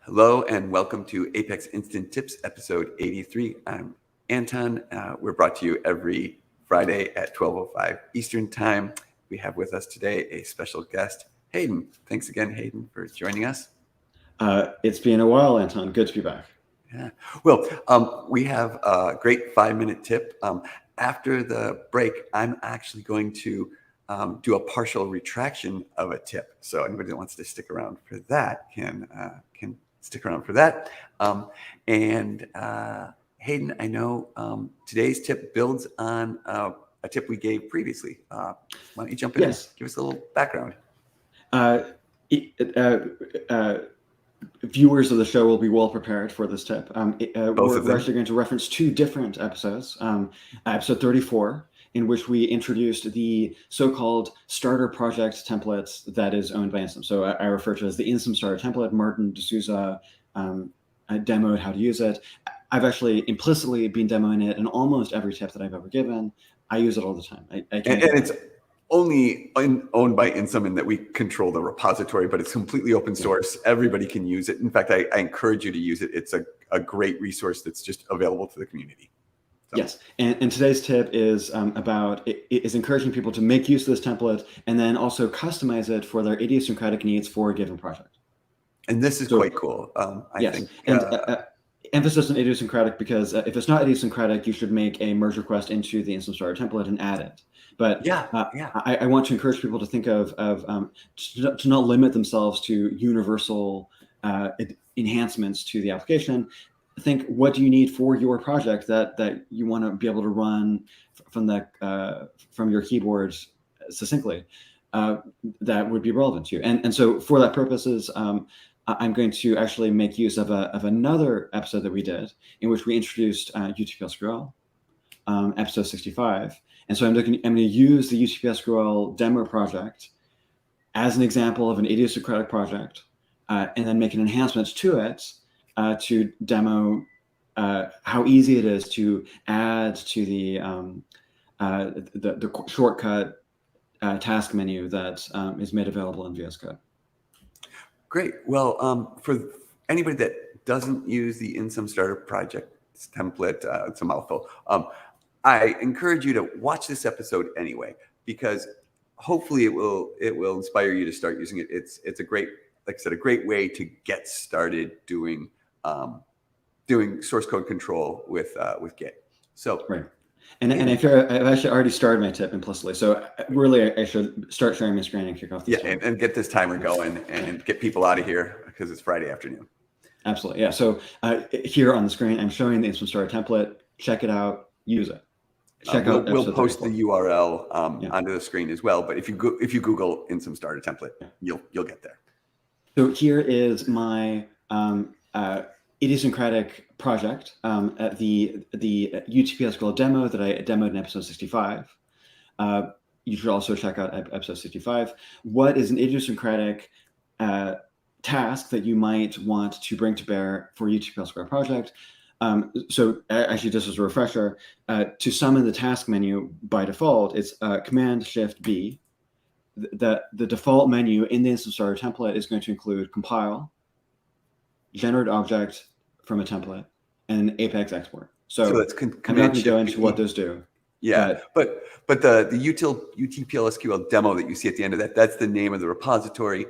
Hello and welcome to Apex Instant Tips, episode 83. I'm Anton. We're brought to you every Friday at 12:05 Eastern Time. We have with us today a special guest, Hayden. Thanks again, Hayden, for joining us. It's been a while, Anton. Good to be back. Yeah. Well, we have a great 5-minute tip. After the break, I'm actually going to do a partial retraction of a tip. So anybody that wants to stick around for that can stick around for that. Hayden, I know today's tip builds on a tip we gave previously. Why don't you jump in and give us a little background? Viewers of the show will be well prepared for this tip. We're actually going to reference two different episodes. Episode 34, in which we introduced the so-called starter project template that is owned by Insum. So I refer to it as the Insum starter template. Martin D'Souza demoed how to use it. I've actually implicitly been demoing it in almost every tip that I've ever given. I use it all the time. And it's only owned by Insum in that we control the repository, but it's completely open source. Everybody can use it. In fact, I encourage you to use it. It's a great resource that's just available to the community. So. Yes, and today's tip is is encouraging people to make use of this template and then also customize it for their idiosyncratic needs for a given project. And this is quite cool. I think. Emphasis on idiosyncratic because if it's not idiosyncratic, you should make a merge request into the Insum starter template and add it. But I want to encourage people to think of to not limit themselves to universal enhancements to the application. Think, what do you need for your project that you want to be able to run from your keyboard succinctly that would be relevant to you. And so for that purposes, I'm going to actually make use of another episode that we did in which we introduced utplsql, episode 65. And so I'm going to use the utplsql demo project as an example of an idiosyncratic project, and then make an enhancements to it to demo how easy it is to add to the shortcut task menu that is made available in VS Code. Great. Well, for anybody that doesn't use the Insum starter project template, it's a mouthful. I encourage you to watch this episode anyway, because hopefully it will inspire you to start using it. It's a great, like I said, a great way to get started doing source code control with Git. So right. And I've actually already started my tip implicitly. So really, I should start sharing my screen and kick off this. Yeah, and get this timer going and get people out of here because it's Friday afternoon. Absolutely, yeah. So here on the screen, I'm showing the Insum starter template. Check it out. Use it. Check out. We'll post 34. The URL onto the screen as well. But if you Google Insum starter template, you'll get there. So here is my idiosyncratic project, the utplsql demo that I demoed in episode 65. You should also check out episode 65. What is an idiosyncratic task that you might want to bring to bear for utplsql project? So actually, just as a refresher, to summon the task menu by default, it's Command-Shift-B. The default menu in the Insum starter template is going to include compile, generate object from a template, and Apex export. So that's I'm not going to go into what those do. Yeah, but the utplsql demo that you see at the end of that's the name of the repository.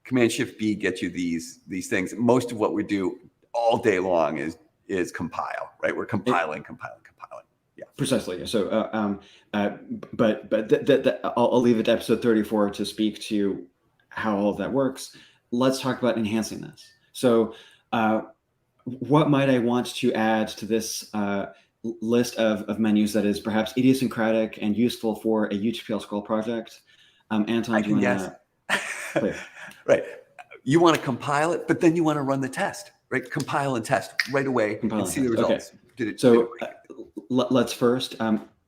Command-Shift-B gets you these things. Most of what we do all day long is compile, right? We're compiling. Yeah, precisely. So, I'll leave it to episode 34 to speak to how all of that works. Let's talk about enhancing this. So, what might I want to add to this list of menus that is perhaps idiosyncratic and useful for a utplsql project? Anton, do you want to? Right. You want to compile it, but then you want to run the test, right? Compile and test right away and see the results. Okay. Let's first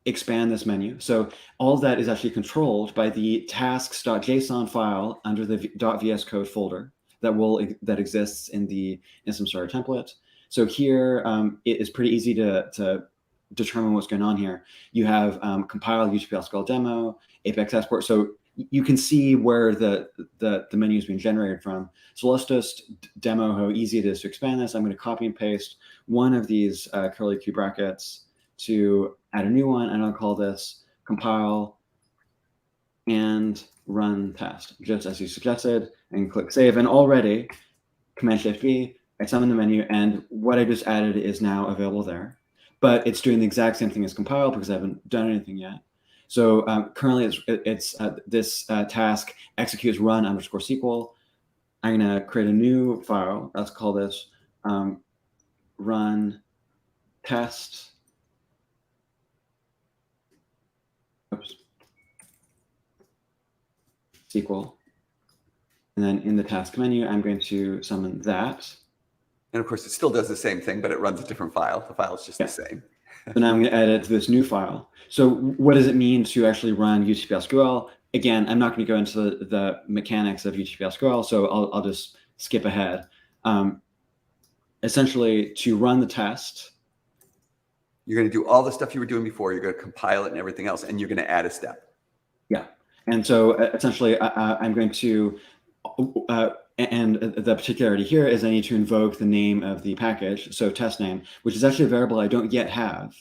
expand this menu. So all of that is actually controlled by the tasks.json file under the .vs code folder that exists in the Insum starter template. So here it is pretty easy to determine what's going on here. You have compile utplsql demo, Apex export. So you can see where the menu is being generated from. So let's just demo how easy it is to expand this. I'm going to copy and paste one of these curly Q brackets to add a new one, and I'll call this compile and run test, just as you suggested, and click save. And already, Command-Shift-V, I summon the menu, and what I just added is now available there. But it's doing the exact same thing as compile because I haven't done anything yet. So currently, it's this task executes run_SQL. I'm going to create a new file. Let's call this run test. Oops. SQL. And then in the task menu, I'm going to summon that. And of course, it still does the same thing, but it runs a different file. The file is just the same. So now I'm going to add it to this new file. So what does it mean to actually run utplsql? Again, I'm not going to go into the mechanics of utplsql, so I'll just skip ahead. Essentially, to run the test, you're going to do all the stuff you were doing before. You're going to compile it and everything else, and you're going to add a step. Yeah. And so essentially, I'm going to, and the particularity here is I need to invoke the name of the package, so test name, which is actually a variable I don't yet have.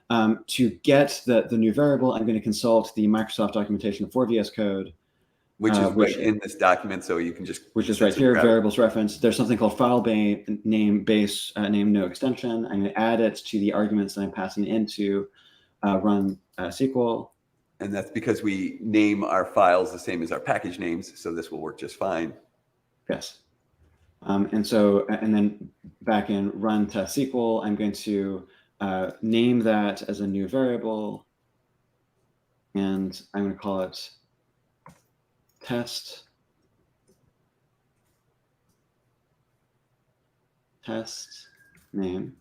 To get the new variable, I'm going to consult the Microsoft documentation for VS Code. Which is right in this document, so you can just... Which is right here, variables reference. There's something called file name base name no extension. I'm going to add it to the arguments that I'm passing into run SQL. And that's because we name our files the same as our package names, so this will work just fine. Yes. And then back in run test SQL, I'm going to name that as a new variable, and I'm going to call it test name,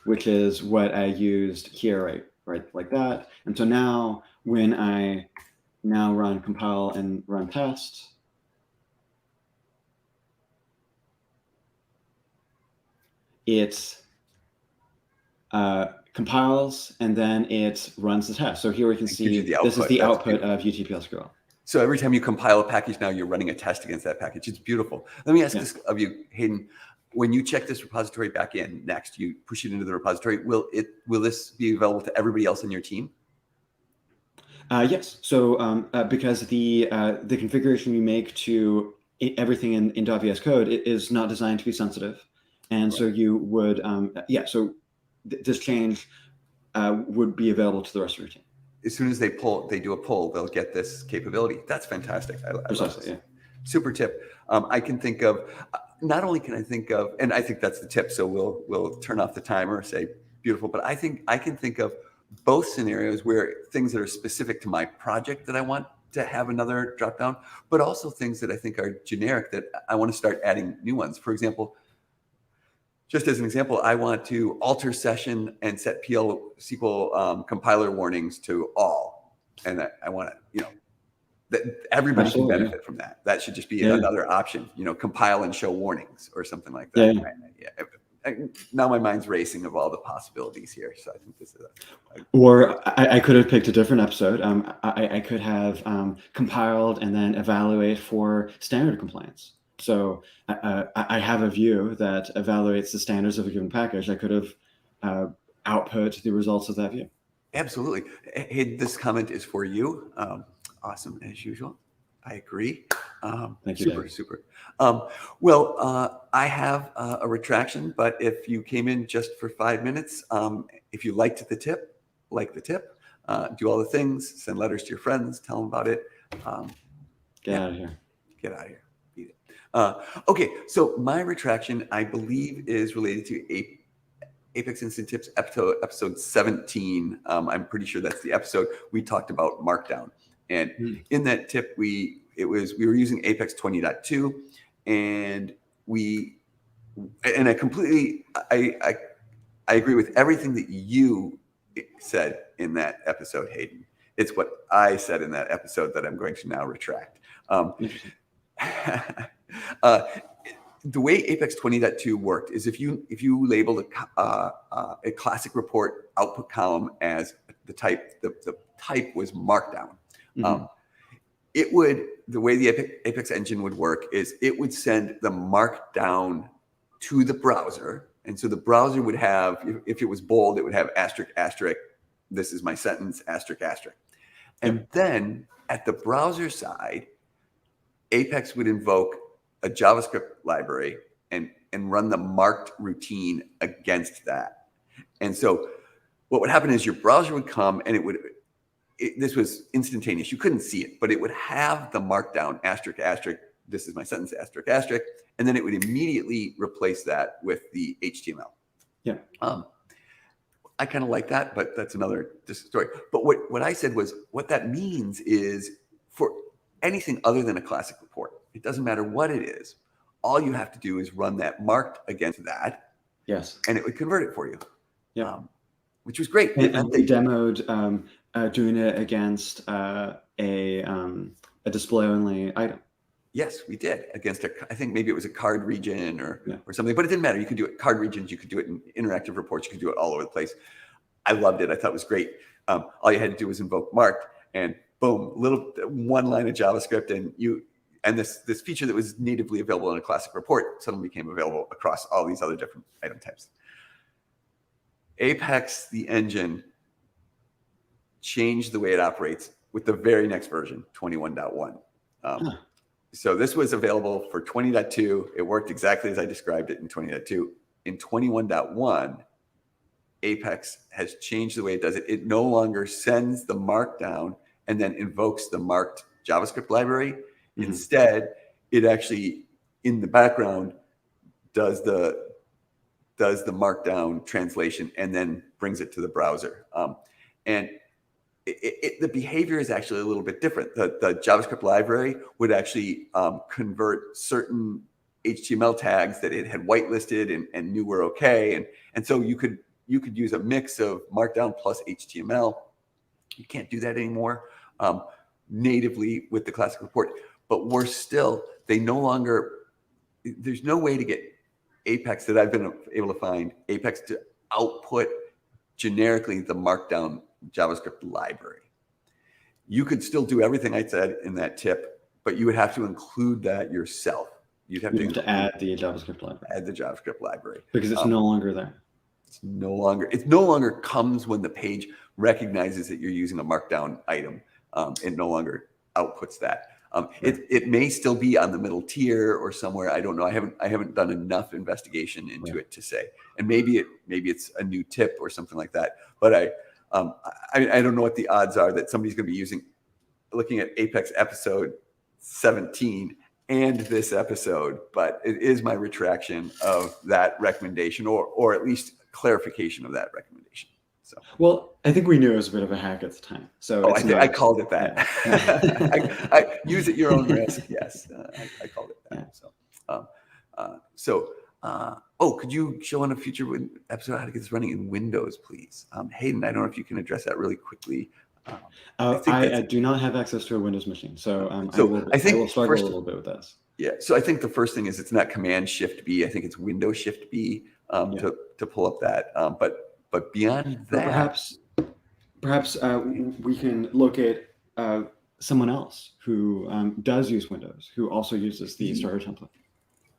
which is what I used here, right like that. And so now when I run compile and run test, it compiles and then it runs the test. So here we can see this is the output of utplsql. So every time you compile a package now, you're running a test against that package. It's beautiful. Let me ask this of you, Hayden. When you check this repository back in next, you push it into the repository. Will this be available to everybody else in your team? Yes. So because the configuration you make to everything in .VS Code is not designed to be sensitive, and so you would So this change would be available to the rest of your team. As soon as they do a pull, they'll get this capability. That's fantastic. I love this. Yeah. Super tip. I can think of, not only can I think of, and I think that's the tip, so we'll turn off the timer, say beautiful, but I think I can think of both scenarios where things that are specific to my project that I want to have another drop down, but also things that I think are generic that I want to start adding new ones. For example, just as an example, I want to alter session and set PL SQL compiler warnings to all. And I want to, that everybody can benefit from that. That should just be another option, compile and show warnings or something like that. Now my mind's racing of all the possibilities here. So I think this is or I could have picked a different episode. I could have compiled and then evaluate for standard compliance. So I have a view that evaluates the standards of a given package. I could have output the results of that view. Absolutely. Hey, this comment is for you. Awesome, as usual. I agree. Thank you, super, super. I have a retraction, but if you came in just for 5 minutes, if you liked the tip, do all the things, send letters to your friends, tell them about it. Get out of here. Get out of here. Beat it. Okay, so my retraction, I believe, is related to Apex Instant Tips episode 17. I'm pretty sure that's the episode we talked about Markdown. And in that tip, we were using Apex 20.2, and I agree with everything that you said in that episode, Hayden. It's what I said in that episode that I'm going to now retract. The way Apex 20.2 worked is if you labeled a classic report output column as the type was Markdown. the way the Apex engine would work is it would send the markdown to the browser. And so the browser would have, if it was bold, it would have asterisk, asterisk, this is my sentence, asterisk, asterisk. And then at the browser side, Apex would invoke a JavaScript library and run the marked routine against that. And so what would happen is your browser would come and this was instantaneous. You couldn't see it, but it would have the markdown, asterisk, asterisk, this is my sentence, asterisk, asterisk, and then it would immediately replace that with the HTML. Yeah. I kind of like that, but that's another story. But what I said was, what that means is for anything other than a classic report, it doesn't matter what it is. All you have to do is run that marked against that. Yes. And it would convert it for you. Yeah. Which was great. And they demoed doing it against a display-only item. Yes, we did against I think maybe it was a card region or something, but it didn't matter. You could do it card regions. You could do it in interactive reports. You could do it all over the place. I loved it. I thought it was great. All you had to do was invoke marked, and boom, little one line of JavaScript, and this feature that was natively available in a classic report suddenly became available across all these other different item types. Apex, the engine, changed the way it operates with the very next version, 21.1. So this was available for 20.2. It worked exactly as I described it in 20.2. In 21.1, Apex has changed the way it does it. It no longer sends the markdown and then invokes the marked JavaScript library. Mm-hmm. Instead, it actually, in the background, does the markdown translation and then brings it to the browser. And the behavior is actually a little bit different. The JavaScript library would actually convert certain HTML tags that it had whitelisted and knew were okay. And so you could use a mix of Markdown plus HTML. You can't do that anymore natively with the classic report. But there's no way to get Apex that I've been able to find, Apex to output generically the Markdown JavaScript library. You could still do everything I said in that tip, but you would have to include that yourself. You'd have to add the JavaScript library. Add the JavaScript library. Because it's no longer there. It no longer comes when the page recognizes that you're using a Markdown item. It no longer outputs that. It may still be on the middle tier or somewhere. I don't know. I haven't done enough investigation into it to say. And maybe it's a new tip or something like that. But I don't know what the odds are that somebody's going to be looking at Apex episode 17 and this episode. But it is my retraction of that recommendation, or at least clarification of that recommendation. So, well, I think we knew it was a bit of a hack at the time. So I called it that. Yeah. I use at your own risk. Yes, I called it that. Yeah. So, could you show on a future episode how to get this running in Windows, please? Hayden, I don't know if you can address that really quickly. I do not have access to a Windows machine, so I will struggle a little bit with this. Yeah, so I think the first thing is it's not Command Shift B. I think it's Windows Shift B to pull up that. But beyond that, perhaps we can locate someone else who does use Windows, who also uses the starter template.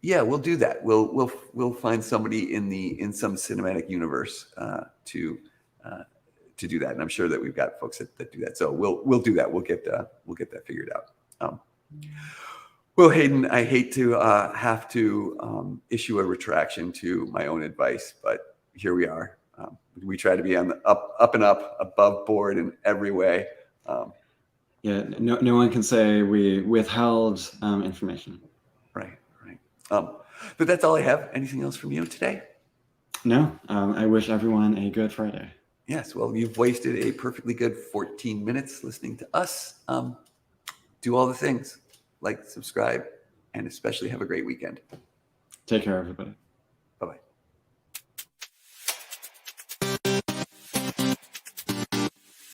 Yeah, we'll do that. We'll find somebody in some cinematic universe to do that, and I'm sure that we've got folks that do that. So we'll do that. We'll get that figured out. Well, Hayden, I hate to have to issue a retraction to my own advice, but here we are. We try to be on the up and up, above board in every way. No one can say we withheld information. Right. But that's all I have. Anything else from you today? No. I wish everyone a good Friday. Yes. Well, you've wasted a perfectly good 14 minutes listening to us. Do all the things, like, subscribe, and especially have a great weekend. Take care, everybody.